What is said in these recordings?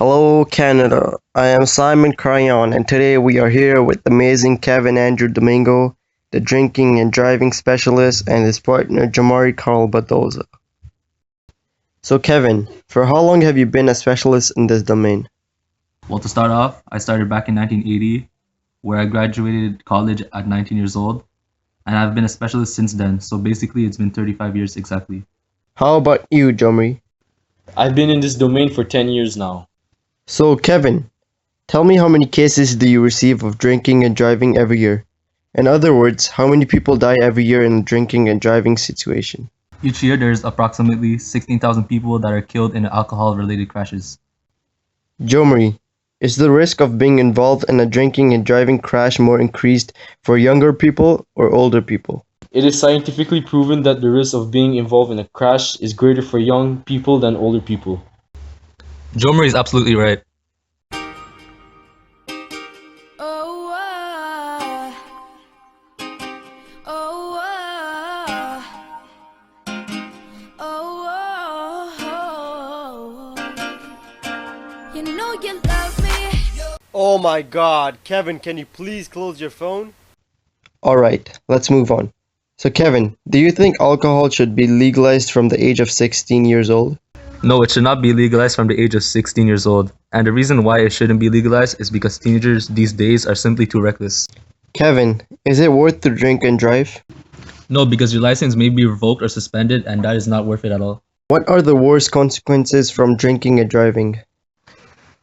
Hello, Canada. I am Simon Crayon, and today we are here with the amazing Kevin Andrew Domingo, the drinking and driving specialist, and his partner Jamari Carl Badoza. So, Kevin, for how long have you been a specialist in this domain? Well, to start off, I started back in 1980, where I graduated college at 19 years old, and I've been a specialist since then. So basically, it's been 35 years exactly. How about you, Jamari? I've been in this domain for 10 years now. So, Kevin, tell me how many cases do you receive of drinking and driving every year? In other words, how many people die every year in a drinking and driving situation? Each year, there's approximately 16,000 people that are killed in alcohol-related crashes. Jomari, is the risk of being involved in a drinking and driving crash more increased for younger people or older people? It is scientifically proven that the risk of being involved in a crash is greater for young people than older people. Jomari is absolutely right. Oh my god, Kevin, can you please close your phone? Alright, let's move on. So Kevin, do you think alcohol should be legalized from the age of 16 years old? No, it should not be legalized from the age of 16 years old. And the reason why it shouldn't be legalized is because teenagers these days are simply too reckless. Kevin, is it worth to drink and drive? No, because your license may be revoked or suspended, and that is not worth it at all. What are the worst consequences from drinking and driving?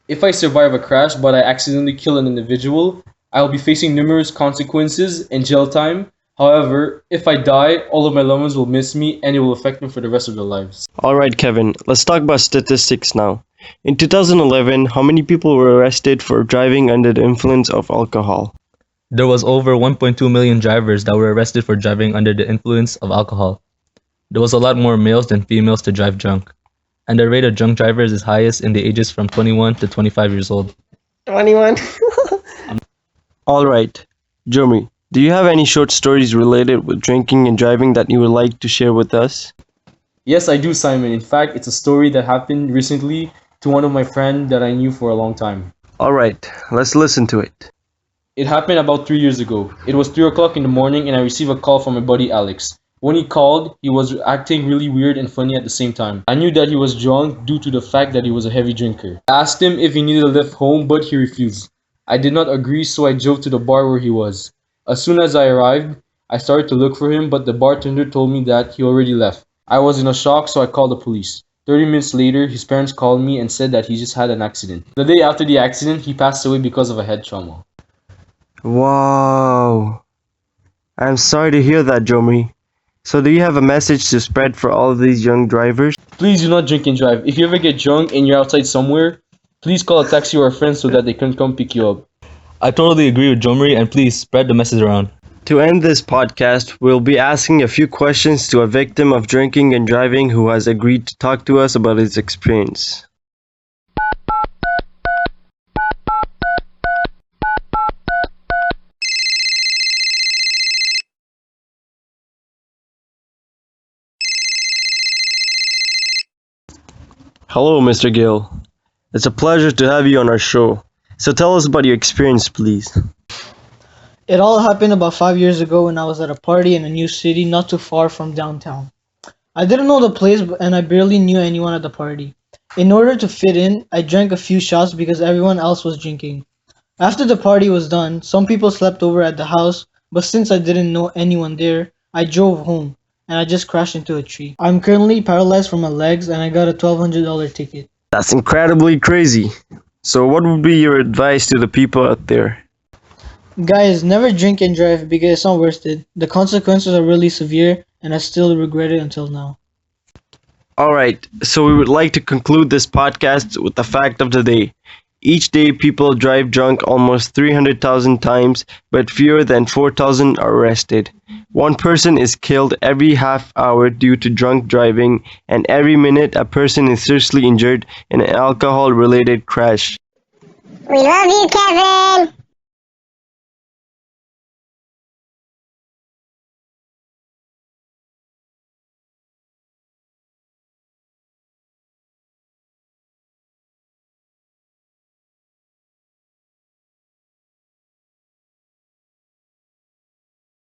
If I survive a crash but I accidentally kill an individual, I will be facing numerous consequences and jail time. However, if I die, all of my loved ones will miss me and it will affect them for the rest of their lives. Alright Kevin, let's talk about statistics now. In 2011, how many people were arrested for driving under the influence of alcohol? There was over 1.2 million drivers that were arrested for driving under the influence of alcohol. There was a lot more males than females to drive drunk. And the rate of drunk drivers is highest in the ages from 21 to 25 years old. 21? Alright, Jeremy, do you have any short stories related with drinking and driving that you would like to share with us? Yes, I do, Simon. In fact, it's a story that happened recently to one of my friends that I knew for a long time. Alright, let's listen to it. It happened about 3 years ago. It was 3 o'clock in the morning and I received a call from my buddy Alex. When he called, he was acting really weird and funny at the same time. I knew that he was drunk due to the fact that he was a heavy drinker. I asked him if he needed a lift home, but he refused. I did not agree, so I drove to the bar where he was. As soon as I arrived, I started to look for him, but the bartender told me that he already left. I was in a shock, so I called the police. 30 minutes later, his parents called me and said that he just had an accident. The day after the accident, he passed away because of a head trauma. Wow. I'm sorry to hear that, Jeremy. So do you have a message to spread for all of these young drivers? Please do not drink and drive. If you ever get drunk and you're outside somewhere, please call a taxi or a friend so that they can come pick you up. I totally agree with Jomari, and please spread the message around. To end this podcast, we'll be asking a few questions to a victim of drinking and driving who has agreed to talk to us about his experience. Hello, Mr. Gill. It's a pleasure to have you on our show. So tell us about your experience, please. It all happened about 5 years ago when I was at a party in a new city not too far from downtown. I didn't know the place and I barely knew anyone at the party. In order to fit in, I drank a few shots because everyone else was drinking. After the party was done, some people slept over at the house, but since I didn't know anyone there, I drove home and I just crashed into a tree. I'm currently paralyzed from my legs and I got a $1,200 ticket. That's incredibly crazy. So what would be your advice to the people out there? Guys, never drink and drive because it's not worth it. The consequences are really severe and I still regret it until now. Alright, so we would like to conclude this podcast with the fact of the day. Each day people drive drunk almost 300,000 times, but fewer than 4,000 are arrested. One person is killed every half hour due to drunk driving, and every minute a person is seriously injured in an alcohol-related crash. We love you, Kevin!